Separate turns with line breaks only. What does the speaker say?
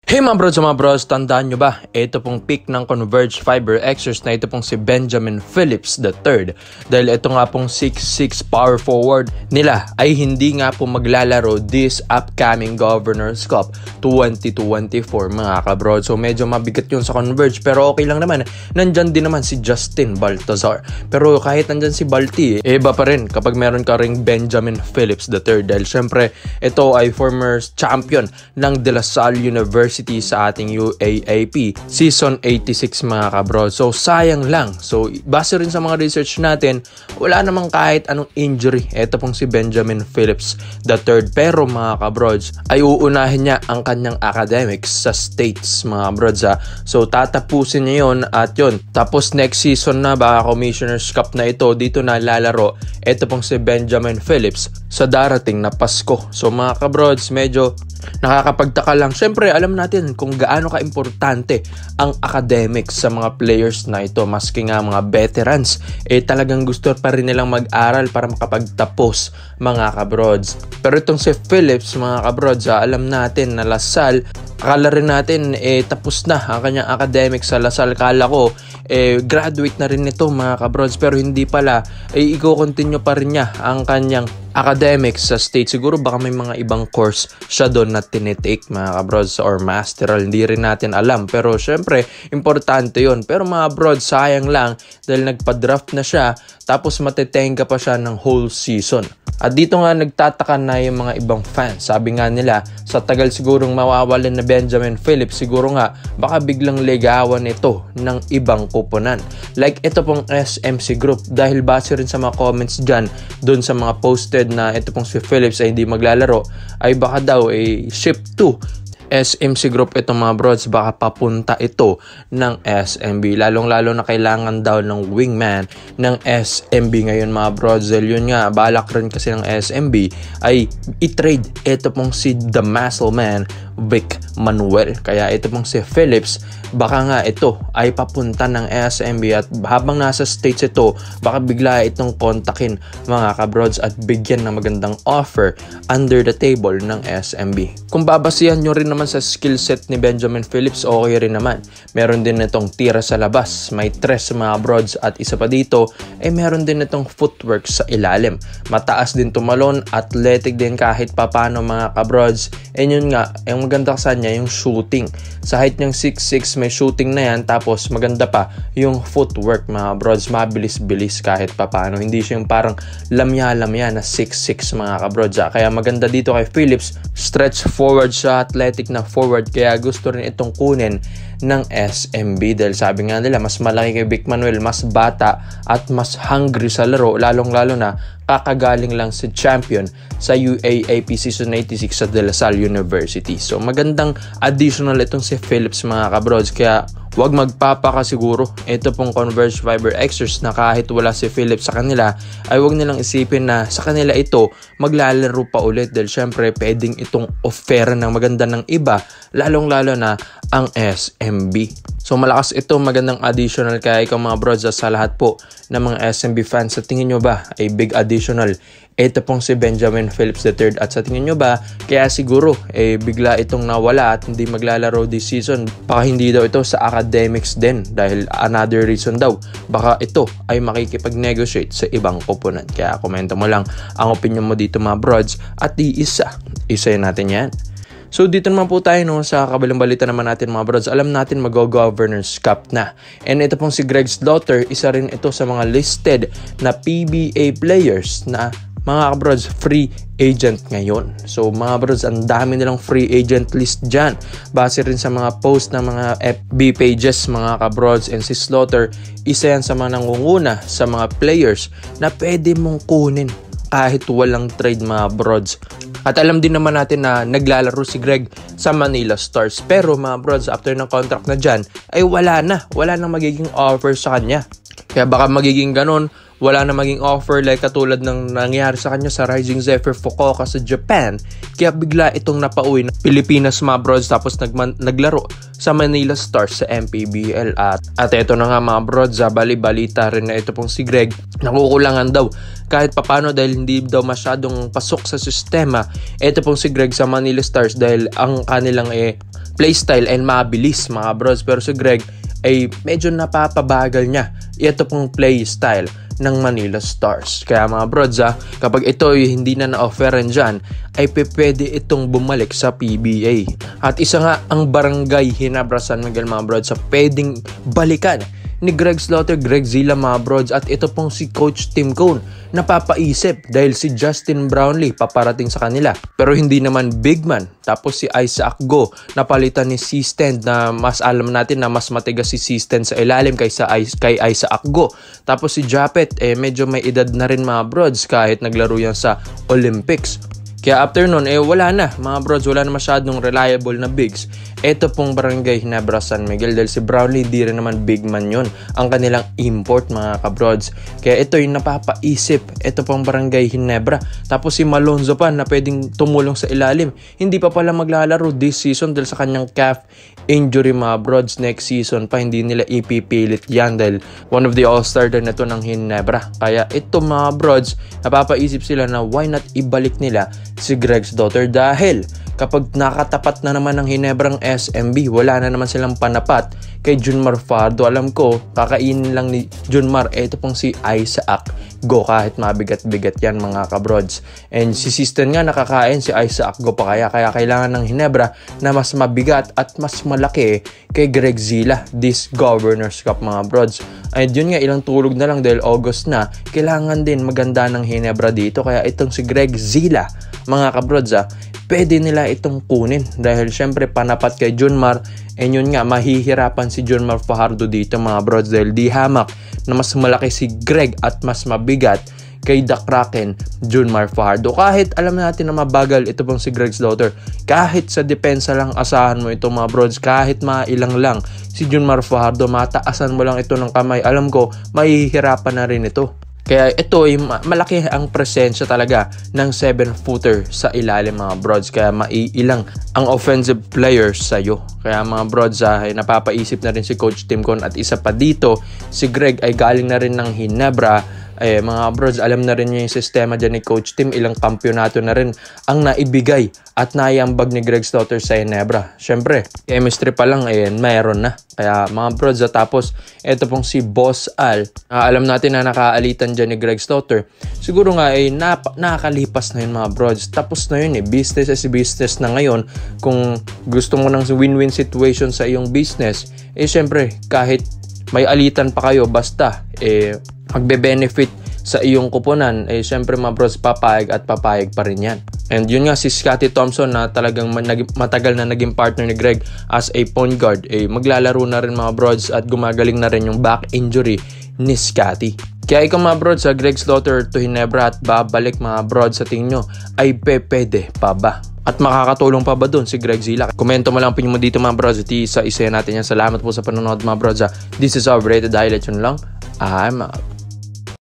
Hey mga bros, tandaan nyo ba? Ito pong pick ng Converge Fiber Xers na ito pong si Benjamin Phillips III. Dahil ito nga pong 6'6 power forward nila ay hindi nga po maglalaro this upcoming Governors Cup 2024 mga kabro. So medyo mabigat yun sa Converge pero okay lang naman. Nandyan din naman si Justin Baltazar. Pero kahit nandyan si Balti, iba pa rin kapag meron ka ring Benjamin Phillips III. Dahil syempre ito ay former champion ng De La Salle University sa ating UAAP Season 86 mga kabro. So sayang lang. So base rin sa mga research natin, wala namang kahit anong injury. Ito pong si Benjamin Phillips III. Pero mga kabrods, ay uunahin niya ang kanyang academics sa States mga kabrods ha. So tatapusin niya yun at yun. Tapos next season na baka Commissioner's Cup na ito, dito na lalaro. Ito pong si Benjamin Phillips sa darating na Pasko. So mga kabrods, medyo nakakapagtaka lang. Siyempre, alam natin kung gaano ka-importante ang academics sa mga players na ito. Maski nga mga veterans, talagang gusto pa rin nilang mag-aral para makapagtapos mga kabrods. Pero itong si Phillips mga kabrods, alam natin na La Salle, akala rin natin tapos na ang kanyang academics sa La Salle. Kala ko graduate na rin ito mga kabrods, pero hindi pala. I-continue pa rin niya ang kanyang academics sa state. Siguro baka may mga ibang course siya doon na tinitake mga kabrods or masteral, hindi rin natin alam. Pero syempre importante yon. Pero mga kabrods, sayang lang dahil nagpa-draft na siya tapos matetenga pa siya ng whole season. At dito nga nagtataka na yung mga ibang fans. Sabi nga nila, sa tagal sigurong mawawalan na Benjamin Phillips, siguro nga baka biglang ligawan ito ng ibang kuponan. Like ito pong SMC Group, dahil base rin sa mga comments dyan, dun sa mga posted na ito pong si Phillips ay hindi maglalaro, ay baka daw ship to SMC Group itong mga brods, baka papunta ito ng SMB. Lalong-lalo na kailangan daw ng wingman ng SMB ngayon mga brods. Yun nga, balak rin kasi ng SMB ay i-trade ito pong si The Muscle Man, Vic Manuel. Kaya ito pong si Phillips, baka nga ito ay papunta ng SMB at habang nasa States ito, baka bigla itong kontakin mga kabrods at bigyan ng magandang offer under the table ng SMB. Kung babasihan nyo rin naman sa skill set ni Benjamin Phillips, okay rin naman. Meron din itong tira sa labas, may tres mga brods at isa pa dito ay meron din itong footwork sa ilalim. Mataas din tumalon, athletic din kahit papano mga kabrods. And yun nga, yung maganda sa niya yung shooting. Sa height niyang 6'6", may shooting na yan, tapos maganda pa yung footwork mga brods, mabilis-bilis kahit papano. Hindi siya yung parang lamya-lamya na 6'6" mga kabrods. Kaya maganda dito kay Phillips, stretch forward siya, athletic na forward, kaya gusto rin itong kunin ng SMB dahil sabi nga nila mas malaki kay Vic Manuel, mas bata at mas hungry sa laro, lalong-lalo na kakagaling lang si champion sa UAAP Season 86 sa De La Salle University. So magandang additional itong si Phillips mga kabrods, kaya huwag magpapaka siguro ito pong Converge Fiber Xers na kahit wala si Phillips sa kanila ay huwag nilang isipin na sa kanila ito maglalaro pa ulit dahil syempre pwedeng itong offer ng maganda ng iba, lalong-lalo na ang SMB. So malakas ito, magandang additional kaya ikaw mga brods sa lahat po ng mga SMB fans. Sa tingin nyo ba ay big additional ito pong si Benjamin Phillips III? At sa tingin nyo ba kaya siguro bigla itong nawala at hindi maglalaro this season? Baka hindi daw ito sa academics din dahil another reason daw, baka ito ay makikipag-negotiate sa ibang opponent. Kaya komento mo lang ang opinion mo dito mga brods at isa natin yan. So dito naman po tayo sa kabilang balita naman natin mga brods. Alam natin mag-Governors Cup na. And ito pong si Greg Slaughter, isa rin ito sa mga listed na PBA players na mga kabrods free agent ngayon. So mga brods, ang dami nilang free agent list dyan. Base rin sa mga post ng mga FB pages mga kabrods, and si Slaughter, isa yan sa mga nangunguna sa mga players na pwede mong kunin kahit walang trade mga brods. At alam din naman natin na naglalaro si Greg sa Manila Stars. Pero mga brods, after ng contract na dyan, ay wala nang magiging offer sa kanya. Kaya baka magiging ganon, wala na maging offer like katulad ng nangyari sa kanya sa Rising Zephyr Fukuoka sa Japan. Kaya bigla itong napauwi na Pilipinas mga brods tapos naglaro sa Manila Stars sa MPBL. At ito na nga mga brods, bali-balita rin na ito pong si Greg nakukulangan daw kahit papano dahil hindi daw masyadong pasok sa sistema. Ito pong si Greg sa Manila Stars dahil ang kanilang playstyle and mabilis mga brods, pero si Greg ay medyo napapabagal niya ito pong playstyle ng Manila Stars. Kaya mga brods, kapag ito ay hindi na na-offeran dyan, ay pwede itong bumalik sa PBA. At isa nga ang Barangay Ginebra San Miguel mga brods sa pwedeng balikan ni Greg Slaughter, Greg Zilla mga brods. At ito pong si Coach Tim Cone napapaisip dahil si Justin Brownlee paparating sa kanila, pero hindi naman big man. Tapos si Isaac Go napalitan ni C-Stand na mas alam natin na mas matigas si C-Stand sa ilalim kay Isaac Go. Tapos si Japet medyo may edad na rin mga brods kahit naglaro yan sa Olympics. Kaya after nun, wala na mga brods, wala na masyadong reliable na bigs. Ito pong Barangay Ginebra San Miguel dahil si Brownlee di rin naman big man yun, ang kanilang import mga kabrods. Kaya ito yung napapaisip, ito pong Barangay Ginebra. Tapos si Malonzo pa na pwedeng tumulong sa ilalim, hindi pa pala maglalaro this season dahil sa kanyang calf injury mga brods. Next season pa hindi nila ipipilit yan dahil one of the all-star din ito ng Ginebra. Kaya ito mga brods, napapaisip sila na why not ibalik nila si Greg Slaughter dahil kapag nakatapat na naman ng Ginebrang SMB, wala na naman silang panapat kay Junmar Fajardo. Alam ko, kakainin lang ni Junmar ito pong si Isaac Go kahit mabigat-bigat yan mga kabrods. And si Sistan nga nakakain si Isaac Go pa kaya kailangan ng Ginebra na mas mabigat at mas malaki kay Greg Zilla this Governors Cup mga brods. And yun nga, ilang tulog na lang dahil August na, kailangan din maganda ng Ginebra dito. Kaya itong si Greg Zilla mga kabrods, pwede nila itong kunin dahil syempre panapat kay Junmar. And yun nga, mahihirapan si Junmar Fajardo dito mga brods dahil di hamak na mas malaki si Greg at mas mabigat kay The Kraken Junmar Fajardo. Kahit alam natin na mabagal ito pong si Greg Slaughter, kahit sa depensa lang asahan mo ito mga brods, kahit mailang lang si Junmar Fajardo, mataasan mo lang ito ng kamay, alam ko mahihirapan na rin ito. Kaya ito ay malaki ang presensya talaga ng 7-footer sa ilalim mga brods. Kaya maiilang ang offensive players sa'yo. Kaya mga brods, napapaisip na rin si Coach Tim Cone. At isa pa dito, si Greg ay galing na rin ng Ginebra. Mga brods, alam na rin niya yung sistema dyan ni Coach Tim. Ilang kampyonato na rin ang naibigay at naiambag ni Greg Slaughter sa Ginebra. Syempre, chemistry pa lang, mayroon na. Kaya mga brods, tapos ito pong si Boss Al. Alam natin na nakaalitan dyan ni Greg Slaughter. Siguro nga nakakalipas na yun mga brods. Tapos na yun business is business na ngayon. Kung gusto mo ng win-win situation sa iyong business, syempre kahit may alitan pa kayo, basta magbe-benefit sa iyong kuponan, syempre mga bros, papayag at papayag pa rin yan. And yun nga, si Scottie Thompson na talagang matagal na naging partner ni Greg as a point guard, maglalaro na rin mga bros at gumagaling na rin yung back injury ni Scottie. Kaya ikaw mga brods, sa Greg Slaughter to Ginebra at babalik mga brods, sa tingin nyo ay pwede pa ba? At makakatulong pa ba doon si Greg Zilla? Komento mo lang opinion mo dito mga brods. At isa natin yan. Salamat po sa panonood mga brods. This is our rated highlights yun lang. I'm out.